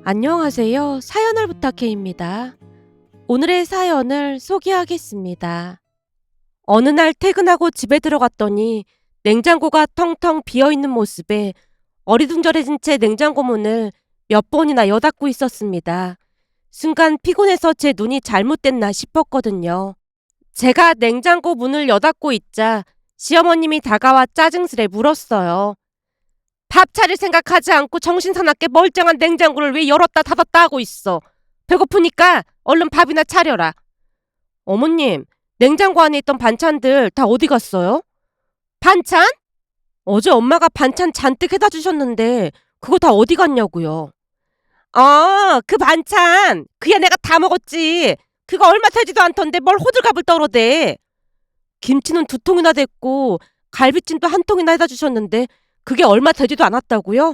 안녕하세요. 사연을 부탁해입니다. 오늘의 사연을 소개하겠습니다. 어느 날 퇴근하고 집에 들어갔더니 냉장고가 텅텅 비어있는 모습에 어리둥절해진 채 냉장고 문을 몇 번이나 여닫고 있었습니다. 순간 피곤해서 제 눈이 잘못됐나 싶었거든요. 제가 냉장고 문을 여닫고 있자 시어머님이 다가와 짜증스레 물었어요. 밥 차릴 생각하지 않고 정신사납게 멀쩡한 냉장고를 왜 열었다 닫았다 하고 있어. 배고프니까 얼른 밥이나 차려라. 어머님, 냉장고 안에 있던 반찬들 다 어디 갔어요? 반찬? 어제 엄마가 반찬 잔뜩 해다 주셨는데 그거 다 어디 갔냐고요. 그 반찬. 그야 내가 다 먹었지. 그거 얼마 되지도 않던데 뭘 호들갑을 떨어대. 김치는 2통이나 됐고 갈비찜도 1통이나 해다 주셨는데 그게 얼마 되지도 않았다고요?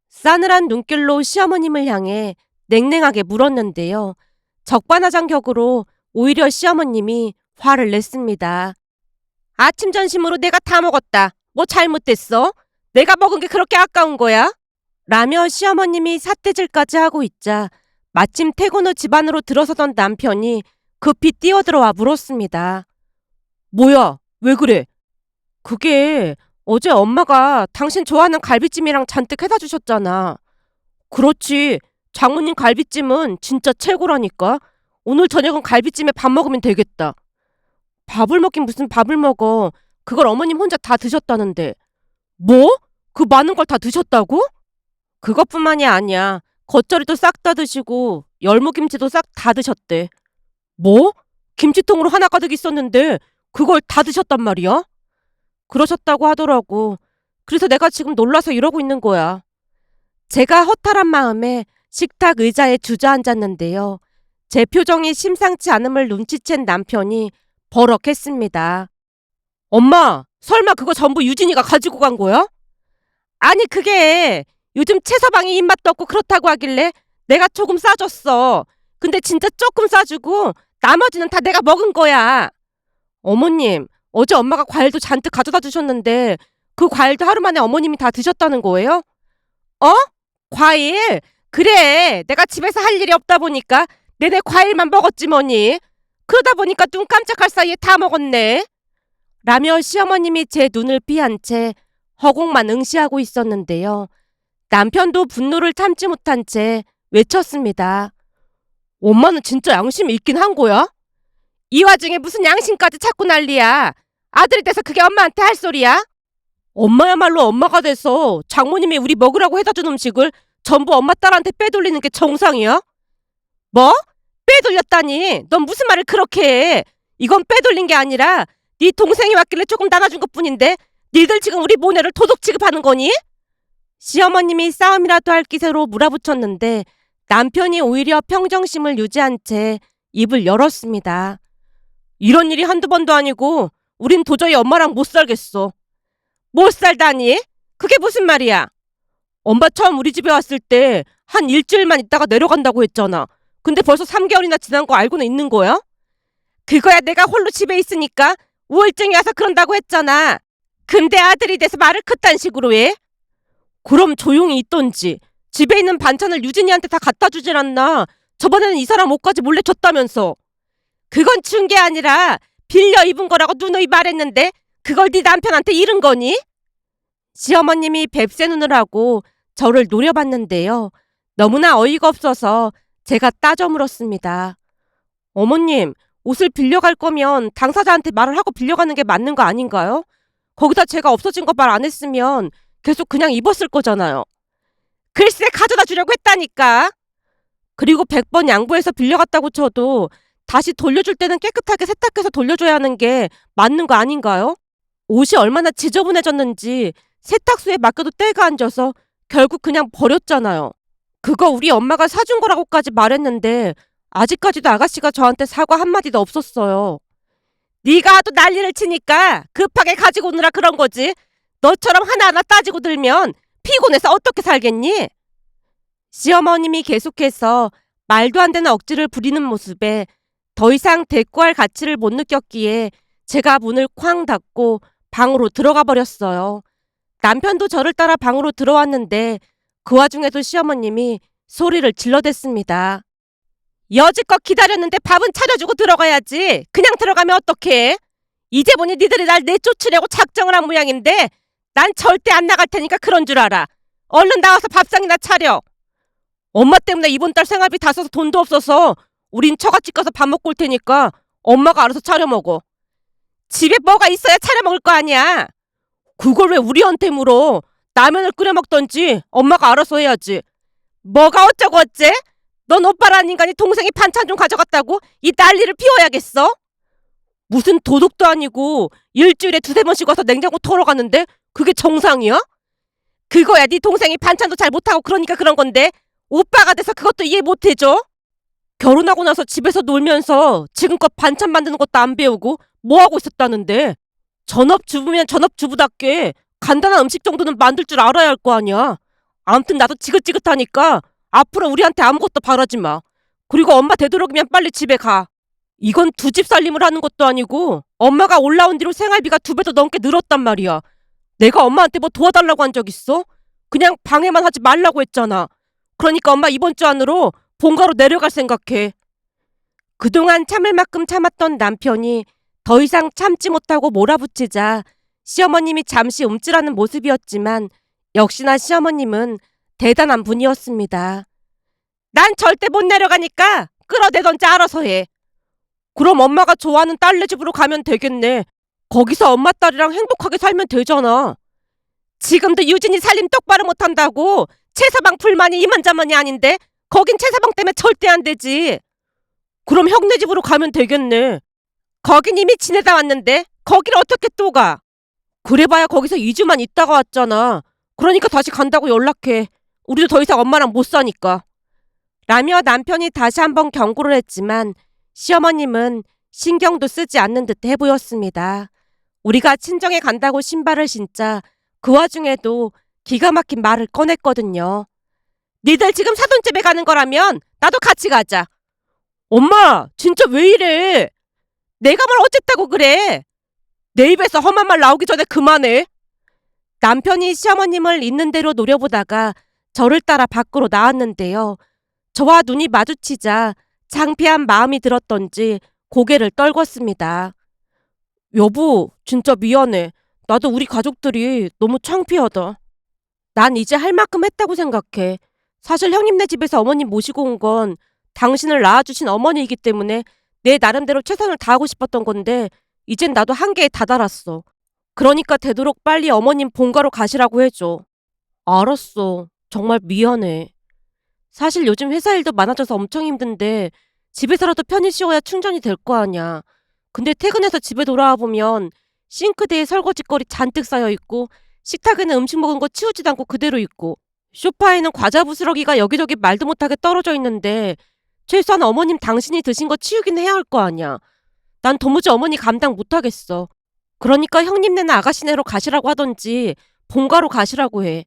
싸늘한 눈길로 시어머님을 향해 냉랭하게 물었는데요. 적반하장격으로 오히려 시어머님이 화를 냈습니다. 아침 점심으로 내가 다 먹었다. 뭐 잘못됐어? 내가 먹은 게 그렇게 아까운 거야? 라며 시어머님이 삿대질까지 하고 있자 마침 퇴근 후 집 안으로 들어서던 남편이 급히 뛰어들어와 물었습니다. 뭐야? 왜 그래? 그게 어제 엄마가 당신 좋아하는 갈비찜이랑 잔뜩 해다 주셨잖아. 그렇지. 장모님 갈비찜은 진짜 최고라니까. 오늘 저녁은 갈비찜에 밥 먹으면 되겠다. 밥을 먹긴 무슨 밥을 먹어. 그걸 어머님 혼자 다 드셨다는데. 뭐? 그 많은 걸 다 드셨다고? 그것뿐만이 아니야. 겉절이도 싹 다 드시고 열무김치도 싹 다 드셨대. 뭐? 김치통으로 하나 가득 있었는데 그걸 다 드셨단 말이야? 그러셨다고 하더라고. 그래서 내가 지금 놀라서 이러고 있는 거야. 제가 허탈한 마음에 식탁 의자에 주저앉았는데요. 제 표정이 심상치 않음을 눈치챈 남편이 버럭했습니다. 엄마, 설마 그거 전부 유진이가 가지고 간 거야? 아니 그게 요즘 채서방이 입맛도 없고 그렇다고 하길래 내가 조금 싸줬어. 근데 진짜 조금 싸주고 나머지는 다 내가 먹은 거야. 어머님, 어제 엄마가 과일도 잔뜩 가져다 주셨는데 그 과일도 하루 만에 어머님이 다 드셨다는 거예요? 어? 과일? 그래, 내가 집에서 할 일이 없다 보니까 내내 과일만 먹었지 뭐니. 그러다 보니까 눈 깜짝할 사이에 다 먹었네. 라며 시어머님이 제 눈을 피한 채 허공만 응시하고 있었는데요. 남편도 분노를 참지 못한 채 외쳤습니다. 엄마는 진짜 양심이 있긴 한 거야? 이 와중에 무슨 양심까지 찾고 난리야. 아들이 돼서 그게 엄마한테 할 소리야? 엄마야말로 엄마가 돼서 장모님이 우리 먹으라고 해다 준 음식을 전부 엄마 딸한테 빼돌리는 게 정상이야? 뭐? 빼돌렸다니? 넌 무슨 말을 그렇게 해? 이건 빼돌린 게 아니라 네 동생이 왔길래 조금 나눠준 것뿐인데 니들 지금 우리 모네를 도둑 취급하는 거니? 시어머님이 싸움이라도 할 기세로 몰아붙였는데 남편이 오히려 평정심을 유지한 채 입을 열었습니다. 이런 일이 한두 번도 아니고 우린 도저히 엄마랑 못 살겠어. 못 살다니? 그게 무슨 말이야? 엄마 처음 우리 집에 왔을 때 한 일주일만 있다가 내려간다고 했잖아. 근데 벌써 3개월이나 지난 거 알고는 있는 거야? 그거야 내가 홀로 집에 있으니까 우울증이 와서 그런다고 했잖아. 근데 아들이 돼서 말을 그딴 식으로 해? 그럼 조용히 있던지. 집에 있는 반찬을 유진이한테 다 갖다 주질 않나. 저번에는 이 사람 옷까지 몰래 줬다면서. 그건 준 게 아니라 빌려 입은 거라고 누누이 말했는데 그걸 네 남편한테 잃은 거니? 시어머님이 뱁새 눈을 하고 저를 노려봤는데요. 너무나 어이가 없어서 제가 따져 물었습니다. 어머님, 옷을 빌려갈 거면 당사자한테 말을 하고 빌려가는 게 맞는 거 아닌가요? 거기다 제가 없어진 거 말 안 했으면 계속 그냥 입었을 거잖아요. 글쎄 가져다 주려고 했다니까. 그리고 100번 양보해서 빌려갔다고 쳐도 다시 돌려줄 때는 깨끗하게 세탁해서 돌려줘야 하는 게 맞는 거 아닌가요? 옷이 얼마나 지저분해졌는지 세탁소에 맡겨도 때가 안 져서 결국 그냥 버렸잖아요. 그거 우리 엄마가 사준 거라고까지 말했는데 아직까지도 아가씨가 저한테 사과 한마디도 없었어요. 네가 하도 난리를 치니까 급하게 가지고 오느라 그런 거지. 너처럼 하나하나 따지고 들면 피곤해서 어떻게 살겠니? 시어머님이 계속해서 말도 안 되는 억지를 부리는 모습에 더 이상 대꾸할 가치를 못 느꼈기에 제가 문을 쾅 닫고 방으로 들어가 버렸어요. 남편도 저를 따라 방으로 들어왔는데 그 와중에도 시어머님이 소리를 질러댔습니다. 여지껏 기다렸는데 밥은 차려주고 들어가야지. 그냥 들어가면 어떡해? 이제 보니 니들이 날 내쫓으려고 작정을 한 모양인데 난 절대 안 나갈 테니까 그런 줄 알아. 얼른 나와서 밥상이나 차려. 엄마 때문에 이번 달 생활비 다 써서 돈도 없어서 우린 처갓집 가서 밥 먹고 올 테니까 엄마가 알아서 차려 먹어. 집에 뭐가 있어야 차려 먹을 거 아니야. 그걸 왜 우리한테 물어? 라면을 끓여 먹던지 엄마가 알아서 해야지. 뭐가 어쩌고 어째? 넌 오빠라는 인간이 동생이 반찬 좀 가져갔다고 이 난리를 피워야겠어? 무슨 도둑도 아니고 일주일에 두세 번씩 와서 냉장고 털어가는데 그게 정상이야? 그거야 네 동생이 반찬도 잘 못하고 그러니까 그런 건데 오빠가 돼서 그것도 이해 못해줘? 결혼하고 나서 집에서 놀면서 지금껏 반찬 만드는 것도 안 배우고 뭐하고 있었다는데 전업주부면 전업주부답게 간단한 음식 정도는 만들 줄 알아야 할 거 아니야. 아무튼 나도 지긋지긋하니까 앞으로 우리한테 아무것도 바라지 마. 그리고 엄마 되도록이면 빨리 집에 가. 이건 두 집 살림을 하는 것도 아니고 엄마가 올라온 뒤로 생활비가 2배 더 넘게 늘었단 말이야. 내가 엄마한테 뭐 도와달라고 한 적 있어? 그냥 방해만 하지 말라고 했잖아. 그러니까 엄마 이번 주 안으로 본가로 내려갈 생각해. 그동안 참을 만큼 참았던 남편이 더 이상 참지 못하고 몰아붙이자 시어머님이 잠시 움찔하는 모습이었지만 역시나 시어머님은 대단한 분이었습니다. 난 절대 못 내려가니까 끌어내던지 알아서 해. 그럼 엄마가 좋아하는 딸네 집으로 가면 되겠네. 거기서 엄마 딸이랑 행복하게 살면 되잖아. 지금도 유진이 살림 똑바로 못한다고 최서방 불만이 이만저만이 아닌데 거긴 최서방 때문에 절대 안 되지. 그럼 형네 집으로 가면 되겠네. 거긴 이미 지내다 왔는데 거기를 어떻게 또 가? 그래봐야 거기서 2주만 있다가 왔잖아. 그러니까 다시 간다고 연락해. 우리도 더 이상 엄마랑 못 사니까. 라며 남편이 다시 한번 경고를 했지만 시어머님은 신경도 쓰지 않는 듯 해보였습니다. 우리가 친정에 간다고 신발을 신자 그 와중에도 기가 막힌 말을 꺼냈거든요. 니들 지금 사돈집에 가는 거라면 나도 같이 가자. 엄마, 진짜 왜 이래? 내가 뭘 어쨌다고 그래? 내 입에서 험한 말 나오기 전에 그만해. 남편이 시어머님을 있는 대로 노려보다가 저를 따라 밖으로 나왔는데요. 저와 눈이 마주치자 창피한 마음이 들었던지 고개를 떨궜습니다. 여보, 진짜 미안해. 나도 우리 가족들이 너무 창피하다. 난 이제 할 만큼 했다고 생각해. 사실 형님네 집에서 어머님 모시고 온 건 당신을 낳아주신 어머니이기 때문에 내 나름대로 최선을 다하고 싶었던 건데 이젠 나도 한계에 다다랐어. 그러니까 되도록 빨리 어머님 본가로 가시라고 해줘. 알았어. 정말 미안해. 사실 요즘 회사 일도 많아져서 엄청 힘든데 집에서라도 편히 쉬어야 충전이 될 거 아냐. 근데 퇴근해서 집에 돌아와 보면 싱크대에 설거지거리 잔뜩 쌓여있고 식탁에는 음식 먹은 거 치우지도 않고 그대로 있고 소파에는 과자 부스러기가 여기저기 말도 못하게 떨어져 있는데 최소한 어머님 당신이 드신 거 치우긴 해야 할 거 아냐. 난 도무지 어머니 감당 못하겠어. 그러니까 형님네나 아가씨네로 가시라고 하던지 본가로 가시라고 해.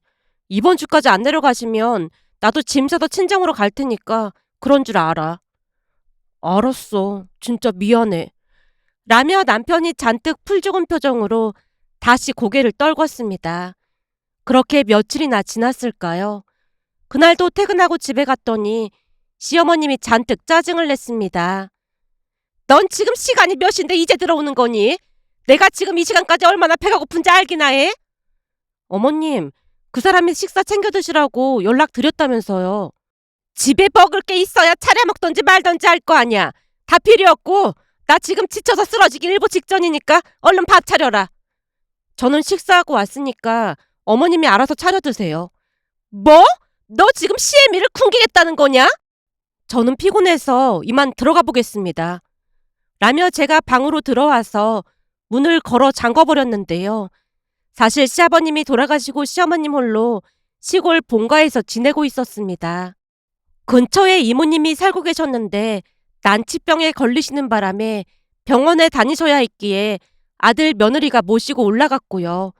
이번 주까지 안 내려가시면 나도 짐 싸서 친정으로 갈 테니까 그런 줄 알아. 알았어. 진짜 미안해. 라며 남편이 잔뜩 풀죽은 표정으로 다시 고개를 떨궜습니다. 그렇게 며칠이나 지났을까요? 그날도 퇴근하고 집에 갔더니 시어머님이 잔뜩 짜증을 냈습니다. 넌 지금 시간이 몇인데 이제 들어오는 거니? 내가 지금 이 시간까지 얼마나 배가 고픈지 알기나 해? 어머님, 그 사람이 식사 챙겨 드시라고 연락드렸다면서요. 집에 먹을 게 있어야 차려 먹던지 말던지 할 거 아니야. 다 필요 없고 나 지금 지쳐서 쓰러지기 일보 직전이니까 얼른 밥 차려라. 저는 식사하고 왔으니까 어머님이 알아서 차려 드세요. 뭐? 너 지금 시애미를 쿵기겠다는 거냐? 저는 피곤해서 이만 들어가 보겠습니다. 라며 제가 방으로 들어와서 문을 걸어 잠궈버렸는데요. 사실 시아버님이 돌아가시고 시어머님 홀로 시골 본가에서 지내고 있었습니다. 근처에 이모님이 살고 계셨는데 난치병에 걸리시는 바람에 병원에 다니셔야 했기에 아들 며느리가 모시고 올라갔고요.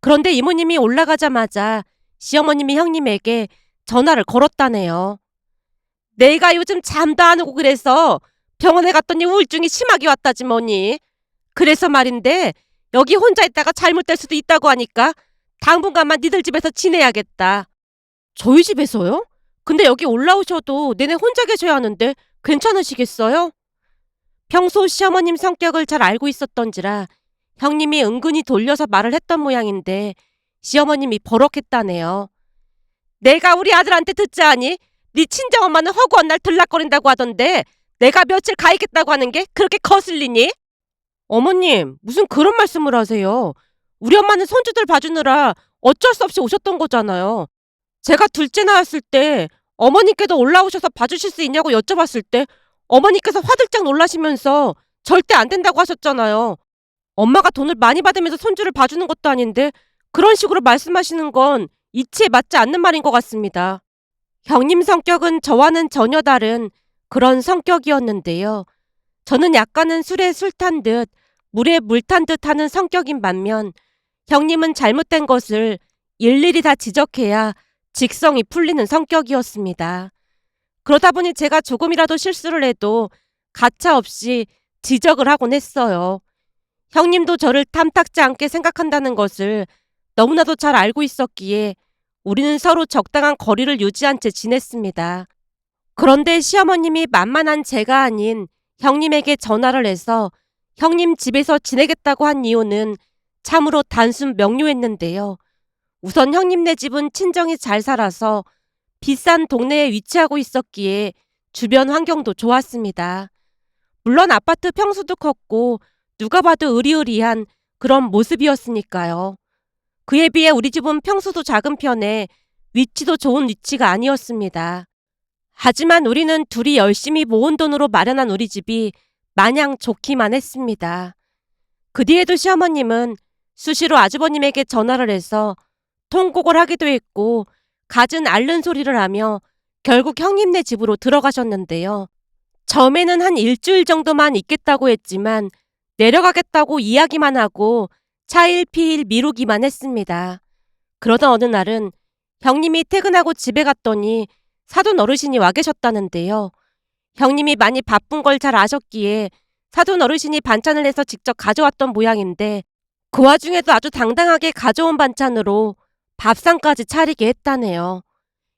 그런데 이모님이 올라가자마자 시어머님이 형님에게 전화를 걸었다네요. 내가 요즘 잠도 안 오고 그래서 병원에 갔더니 우울증이 심하게 왔다지 뭐니. 그래서 말인데 여기 혼자 있다가 잘못될 수도 있다고 하니까 당분간만 니들 집에서 지내야겠다. 저희 집에서요? 근데 여기 올라오셔도 내내 혼자 계셔야 하는데 괜찮으시겠어요? 평소 시어머님 성격을 잘 알고 있었던지라 형님이 은근히 돌려서 말을 했던 모양인데 시어머님이 버럭했다네요. 내가 우리 아들한테 듣자하니 네 친정엄마는 허구한 날 들락거린다고 하던데 내가 며칠 가 있겠다고 하는 게 그렇게 거슬리니? 어머님, 무슨 그런 말씀을 하세요. 우리 엄마는 손주들 봐주느라 어쩔 수 없이 오셨던 거잖아요. 제가 둘째 낳았을 때 어머니께도 올라오셔서 봐주실 수 있냐고 여쭤봤을 때 어머니께서 화들짝 놀라시면서 절대 안 된다고 하셨잖아요. 엄마가 돈을 많이 받으면서 손주를 봐주는 것도 아닌데 그런 식으로 말씀하시는 건 이치에 맞지 않는 말인 것 같습니다. 형님 성격은 저와는 전혀 다른 그런 성격이었는데요. 저는 약간은 술에 술 탄 듯, 물에 물 탄 듯 하는 성격인 반면 형님은 잘못된 것을 일일이 다 지적해야 직성이 풀리는 성격이었습니다. 그러다 보니 제가 조금이라도 실수를 해도 가차없이 지적을 하곤 했어요. 형님도 저를 탐탁지 않게 생각한다는 것을 너무나도 잘 알고 있었기에 우리는 서로 적당한 거리를 유지한 채 지냈습니다. 그런데 시어머님이 만만한 제가 아닌 형님에게 전화를 해서 형님 집에서 지내겠다고 한 이유는 참으로 단순 명료했는데요. 우선 형님네 집은 친정이 잘 살아서 비싼 동네에 위치하고 있었기에 주변 환경도 좋았습니다. 물론 아파트 평수도 컸고 누가 봐도 으리으리한 그런 모습이었으니까요. 그에 비해 우리 집은 평수도 작은 편에 위치도 좋은 위치가 아니었습니다. 하지만 우리는 둘이 열심히 모은 돈으로 마련한 우리 집이 마냥 좋기만 했습니다. 그 뒤에도 시어머님은 수시로 아주버님에게 전화를 해서 통곡을 하기도 했고 갖은 앓는 소리를 하며 결국 형님네 집으로 들어가셨는데요. 처음에는 한 일주일 정도만 있겠다고 했지만 내려가겠다고 이야기만 하고 차일피일 미루기만 했습니다. 그러던 어느 날은 형님이 퇴근하고 집에 갔더니 사돈 어르신이 와 계셨다는데요. 형님이 많이 바쁜 걸 잘 아셨기에 사돈 어르신이 반찬을 해서 직접 가져왔던 모양인데 그 와중에도 아주 당당하게 가져온 반찬으로 밥상까지 차리게 했다네요.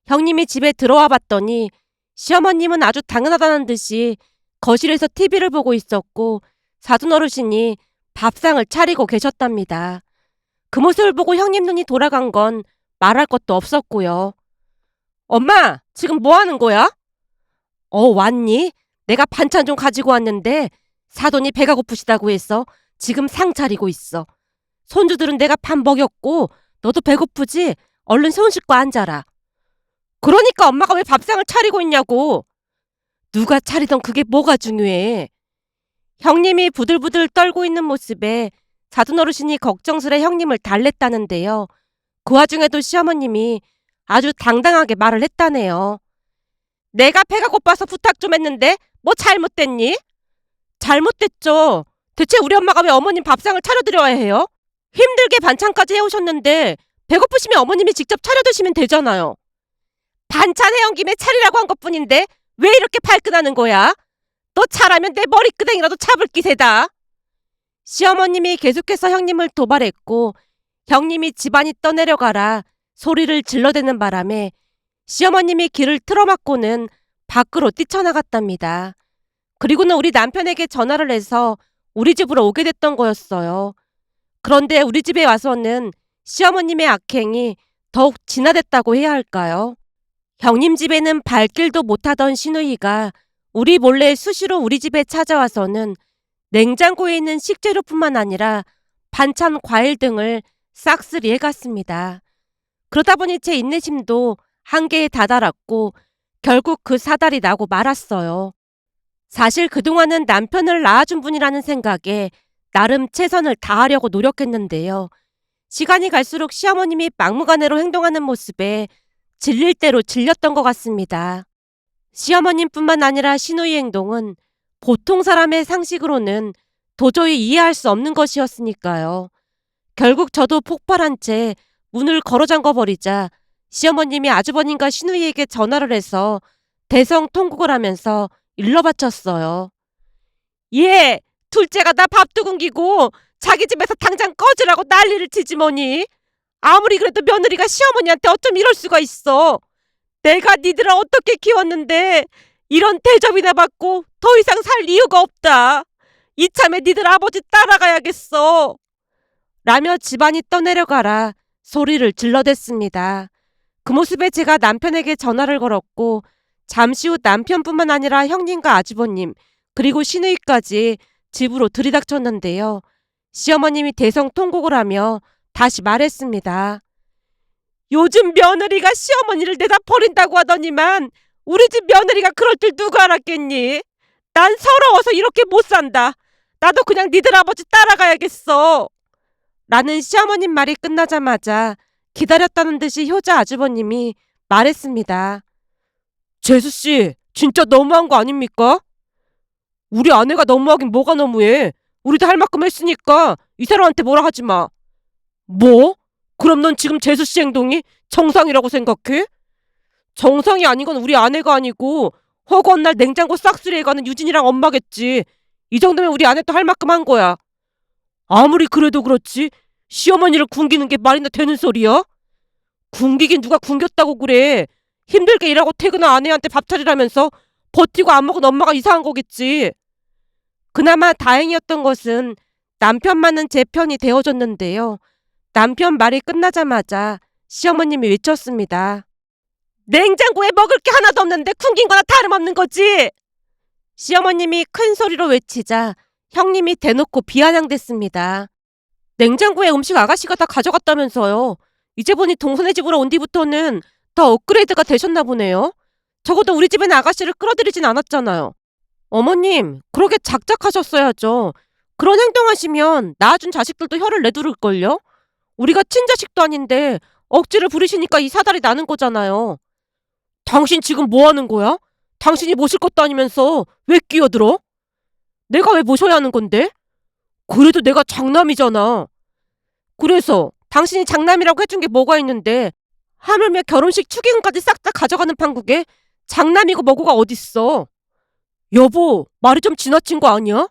형님이 집에 들어와 봤더니 시어머님은 아주 당연하다는 듯이 거실에서 TV를 보고 있었고 사돈 어르신이 밥상을 차리고 계셨답니다. 그 모습을 보고 형님 눈이 돌아간 건 말할 것도 없었고요. 엄마, 지금 뭐 하는 거야? 왔니? 내가 반찬 좀 가지고 왔는데 사돈이 배가 고프시다고 해서 지금 상 차리고 있어. 손주들은 내가 밥 먹였고 너도 배고프지? 얼른 손 씻고 앉아라. 그러니까 엄마가 왜 밥상을 차리고 있냐고. 누가 차리던 그게 뭐가 중요해. 형님이 부들부들 떨고 있는 모습에 사돈 어르신이 걱정스레 형님을 달랬다는데요. 그 와중에도 시어머님이 아주 당당하게 말을 했다네요. 내가 배가 고파서 부탁 좀 했는데 뭐 잘못됐니? 잘못됐죠. 대체 우리 엄마가 왜 어머님 밥상을 차려드려야 해요? 힘들게 반찬까지 해오셨는데 배고프시면 어머님이 직접 차려드시면 되잖아요. 반찬 해온 김에 차리라고 한 것뿐인데 왜 이렇게 발끈하는 거야? 너 잘하면 내 머리끄댕이라도 잡을 기세다. 시어머님이 계속해서 형님을 도발했고 형님이 집안이 떠내려가라 소리를 질러대는 바람에 시어머님이 길을 틀어막고는 밖으로 뛰쳐나갔답니다. 그리고는 우리 남편에게 전화를 해서 우리 집으로 오게 됐던 거였어요. 그런데 우리 집에 와서는 시어머님의 악행이 더욱 진화됐다고 해야 할까요? 형님 집에는 발길도 못하던 시누이가 우리 몰래 수시로 우리 집에 찾아와서는 냉장고에 있는 식재료뿐만 아니라 반찬, 과일 등을 싹쓸이 해갔습니다. 그러다 보니 제 인내심도 한계에 다다랐고 결국 그 사달이 나고 말았어요. 사실 그동안은 남편을 낳아준 분이라는 생각에 나름 최선을 다하려고 노력했는데요. 시간이 갈수록 시어머님이 막무가내로 행동하는 모습에 질릴 대로 질렸던 것 같습니다. 시어머님뿐만 아니라 시누이 행동은 보통 사람의 상식으로는 도저히 이해할 수 없는 것이었으니까요. 결국 저도 폭발한 채 문을 걸어 잠궈 버리자 시어머님이 아주버님과 시누이에게 전화를 해서 대성통곡을 하면서 일러 바쳤어요. 예, 둘째가 나 밥도 굶기고 자기 집에서 당장 꺼지라고 난리를 치지 뭐니. 아무리 그래도 며느리가 시어머니한테 어쩜 이럴 수가 있어. 내가 니들을 어떻게 키웠는데 이런 대접이나 받고 더 이상 살 이유가 없다. 이참에 니들 아버지 따라가야겠어. 라며 집안이 떠내려가라 소리를 질러댔습니다. 그 모습에 제가 남편에게 전화를 걸었고 잠시 후 남편뿐만 아니라 형님과 아주버님 그리고 시누이까지 집으로 들이닥쳤는데요. 시어머님이 대성통곡을 하며 다시 말했습니다. 요즘 며느리가 시어머니를 내다 버린다고 하더니만 우리 집 며느리가 그럴 줄 누가 알았겠니? 난 서러워서 이렇게 못 산다. 나도 그냥 니들 아버지 따라가야겠어. 라는 시어머님 말이 끝나자마자 기다렸다는 듯이 효자 아주버님이 말했습니다. 재수씨, 진짜 너무한 거 아닙니까? 우리 아내가 너무하긴 뭐가 너무해. 우리도 할 만큼 했으니까 이 사람한테 뭐라 하지 마. 뭐? 그럼 넌 지금 재수씨 행동이 정상이라고 생각해? 정상이 아닌 건 우리 아내가 아니고 허구한 날 냉장고 싹쓸이해 가는 유진이랑 엄마겠지. 이 정도면 우리 아내도 할 만큼 한 거야. 아무리 그래도 그렇지 시어머니를 굶기는 게 말이나 되는 소리야? 굶기긴 누가 굶겼다고 그래. 힘들게 일하고 퇴근한 아내한테 밥 차리라면서 버티고 안 먹은 엄마가 이상한 거겠지. 그나마 다행이었던 것은 남편만은 제 편이 되어줬는데요. 남편 말이 끝나자마자 시어머님이 외쳤습니다. 냉장고에 먹을 게 하나도 없는데 굶긴 거나 다름없는 거지. 시어머님이 큰 소리로 외치자 형님이 대놓고 비아냥댔습니다. 냉장고에 음식 아가씨가 다 가져갔다면서요. 이제 보니 동선의 집으로 온 뒤부터는 더 업그레이드가 되셨나 보네요. 적어도 우리 집엔 아가씨를 끌어들이진 않았잖아요. 어머님, 그러게 작작하셨어야죠. 그런 행동하시면 낳아준 자식들도 혀를 내두를걸요? 우리가 친자식도 아닌데 억지를 부리시니까 이 사달이 나는 거잖아요. 당신 지금 뭐 하는 거야? 당신이 모실 것도 아니면서 왜 끼어들어? 내가 왜 모셔야 하는 건데? 그래도 내가 장남이잖아. 그래서 당신이 장남이라고 해준 게 뭐가 있는데 하물며 결혼식 축의금까지 싹 다 가져가는 판국에 장남이고 뭐고가 어딨어. 여보, 말이 좀 지나친 거 아니야?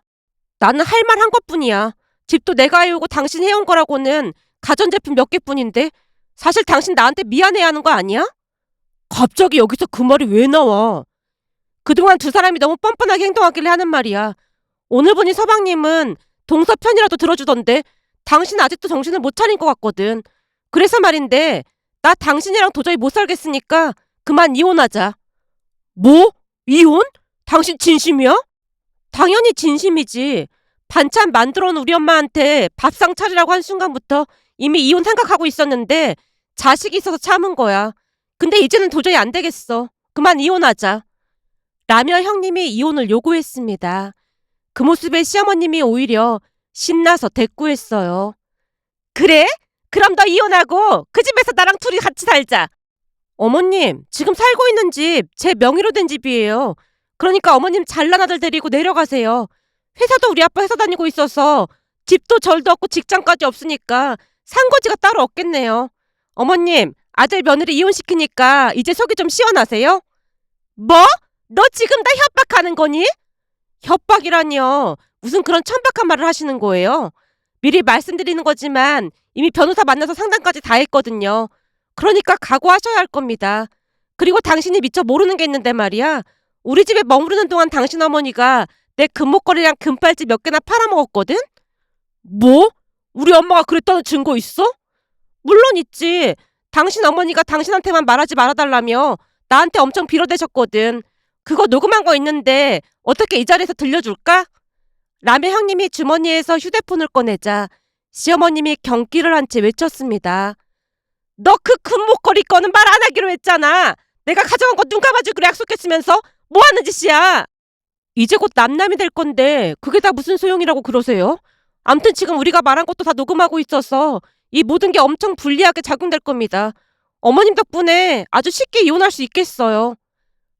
나는 할 말 한 것뿐이야. 집도 내가 해오고 당신 해온 거라고는 가전제품 몇 개뿐인데 사실 당신 나한테 미안해야 하는 거 아니야? 갑자기 여기서 그 말이 왜 나와? 그동안 두 사람이 너무 뻔뻔하게 행동하길래 하는 말이야. 오늘 보니 서방님은 동서 편이라도 들어주던데 당신 아직도 정신을 못 차린 것 같거든. 그래서 말인데 나 당신이랑 도저히 못 살겠으니까 그만 이혼하자. 뭐? 이혼? 당신 진심이야? 당연히 진심이지. 반찬 만들어 놓은 우리 엄마한테 밥상 차리라고 한 순간부터 이미 이혼 생각하고 있었는데 자식이 있어서 참은 거야. 근데 이제는 도저히 안 되겠어. 그만 이혼하자. 라며 형님이 이혼을 요구했습니다. 그 모습에 시어머님이 오히려 신나서 대꾸했어요. 그래? 그럼 너 이혼하고 그 집에서 나랑 둘이 같이 살자. 어머님, 지금 살고 있는 집 제 명의로 된 집이에요. 그러니까 어머님 잘난 아들 데리고 내려가세요. 회사도 우리 아빠 회사 다니고 있어서 집도 절도 없고 직장까지 없으니까 산거지가 따로 없겠네요. 어머님, 아들 며느리 이혼시키니까 이제 속이 좀 시원하세요? 뭐? 너 지금 나 협박하는 거니? 협박이라니요. 무슨 그런 천박한 말을 하시는 거예요? 미리 말씀드리는 거지만 이미 변호사 만나서 상담까지 다 했거든요. 그러니까 각오하셔야 할 겁니다. 그리고 당신이 미처 모르는 게 있는데 말이야. 우리 집에 머무르는 동안 당신 어머니가 내 금목걸이랑 금팔찌 몇 개나 팔아먹었거든? 뭐? 우리 엄마가 그랬다는 증거 있어? 물론 있지. 당신 어머니가 당신한테만 말하지 말아달라며 나한테 엄청 빌어대셨거든. 그거 녹음한 거 있는데 어떻게 이 자리에서 들려줄까? 라며 형님이 주머니에서 휴대폰을 꺼내자 시어머님이 경기를 한 채 외쳤습니다. 너 그 금목걸이 거는 말 안 하기로 했잖아. 내가 가져간 거 눈 감아주기로 약속했으면서 뭐 하는 짓이야? 이제 곧 남남이 될 건데 그게 다 무슨 소용이라고 그러세요? 암튼 지금 우리가 말한 것도 다 녹음하고 있어서 이 모든 게 엄청 불리하게 작용될 겁니다. 어머님 덕분에 아주 쉽게 이혼할 수 있겠어요.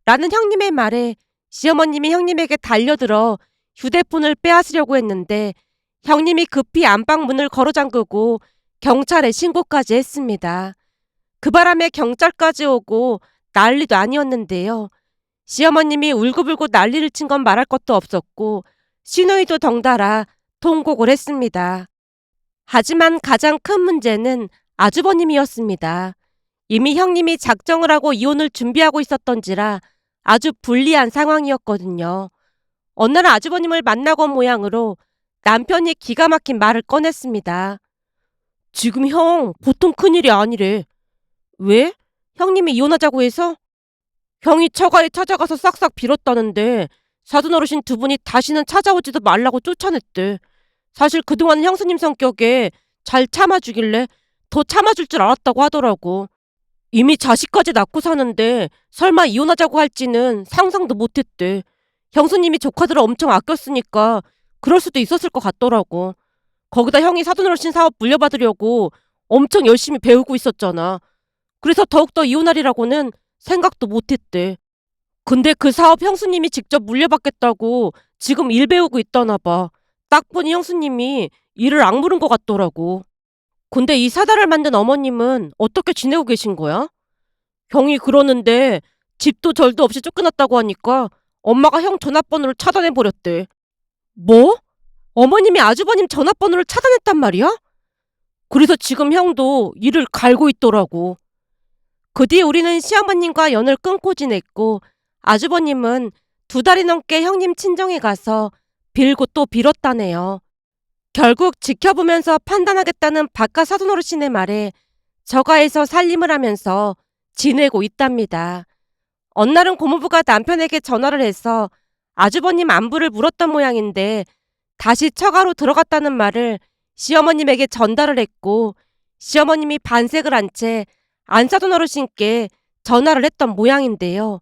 라는 형님의 말에 시어머님이 형님에게 달려들어 휴대폰을 빼앗으려고 했는데 형님이 급히 안방문을 걸어 잠그고 경찰에 신고까지 했습니다. 그 바람에 경찰까지 오고 난리도 아니었는데요. 시어머님이 울고불고 난리를 친 건 말할 것도 없었고 시누이도 덩달아 통곡을 했습니다. 하지만 가장 큰 문제는 아주버님이었습니다. 이미 형님이 작정을 하고 이혼을 준비하고 있었던지라 아주 불리한 상황이었거든요. 어느 날 아주버님을 만나고 온 모양으로 남편이 기가 막힌 말을 꺼냈습니다. 지금 형 보통 큰일이 아니래. 왜? 형님이 이혼하자고 해서? 형이 처가에 찾아가서 싹싹 빌었다는데 사돈 어르신 두 분이 다시는 찾아오지도 말라고 쫓아냈대. 사실 그동안 형수님 성격에 잘 참아주길래 더 참아줄 줄 알았다고 하더라고. 이미 자식까지 낳고 사는데 설마 이혼하자고 할지는 상상도 못했대. 형수님이 조카들을 엄청 아꼈으니까 그럴 수도 있었을 것 같더라고. 거기다 형이 사돈 어르신 사업 물려받으려고 엄청 열심히 배우고 있었잖아. 그래서 더욱더 이혼하리라고는 생각도 못했대. 근데 그 사업 형수님이 직접 물려받겠다고 지금 일 배우고 있다나 봐. 딱 보니 형수님이 일을 악물은 것 같더라고. 근데 이 사달을 만든 어머님은 어떻게 지내고 계신 거야? 형이 그러는데 집도 절도 없이 쫓겨났다고 하니까 엄마가 형 전화번호를 차단해버렸대. 뭐? 어머님이 아주버님 전화번호를 차단했단 말이야? 그래서 지금 형도 일을 갈고 있더라고. 그 뒤에 우리는 시어머님과 연을 끊고 지냈고 아주버님은 2달이 넘게 형님 친정에 가서 빌고 또 빌었다네요. 결국 지켜보면서 판단하겠다는 바깥 사돈 어르신의 말에 저가에서 살림을 하면서 지내고 있답니다. 어느 날은 고모부가 남편에게 전화를 해서 아주버님 안부를 물었던 모양인데 다시 처가로 들어갔다는 말을 시어머님에게 전달을 했고 시어머님이 반색을 한 채 안사돈 어르신께 전화를 했던 모양인데요.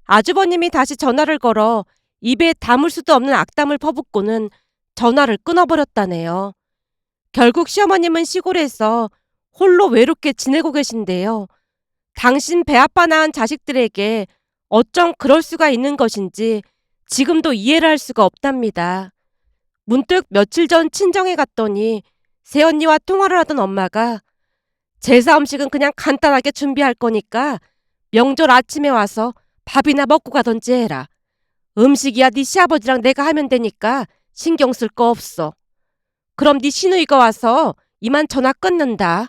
아주버님이 다시 전화를 걸어 입에 담을 수도 없는 악담을 퍼붓고는 전화를 끊어버렸다네요. 결국 시어머님은 시골에서 홀로 외롭게 지내고 계신데요. 당신 배아파 낳은 자식들에게 어쩜 그럴 수가 있는 것인지 지금도 이해를 할 수가 없답니다. 문득 며칠 전 친정에 갔더니 새언니와 통화를 하던 엄마가 제사 음식은 그냥 간단하게 준비할 거니까 명절 아침에 와서 밥이나 먹고 가던지 해라. 음식이야 네 시아버지랑 내가 하면 되니까 신경 쓸 거 없어. 그럼 네 시누이가 와서 이만 전화 끊는다.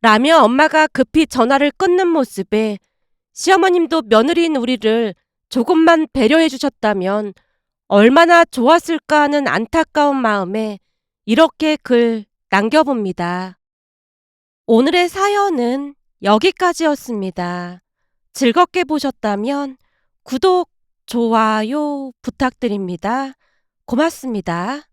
라며 엄마가 급히 전화를 끊는 모습에 시어머님도 며느리인 우리를 조금만 배려해 주셨다면 얼마나 좋았을까 하는 안타까운 마음에 이렇게 글 남겨봅니다. 오늘의 사연은 여기까지였습니다. 즐겁게 보셨다면 구독, 좋아요 부탁드립니다. 고맙습니다.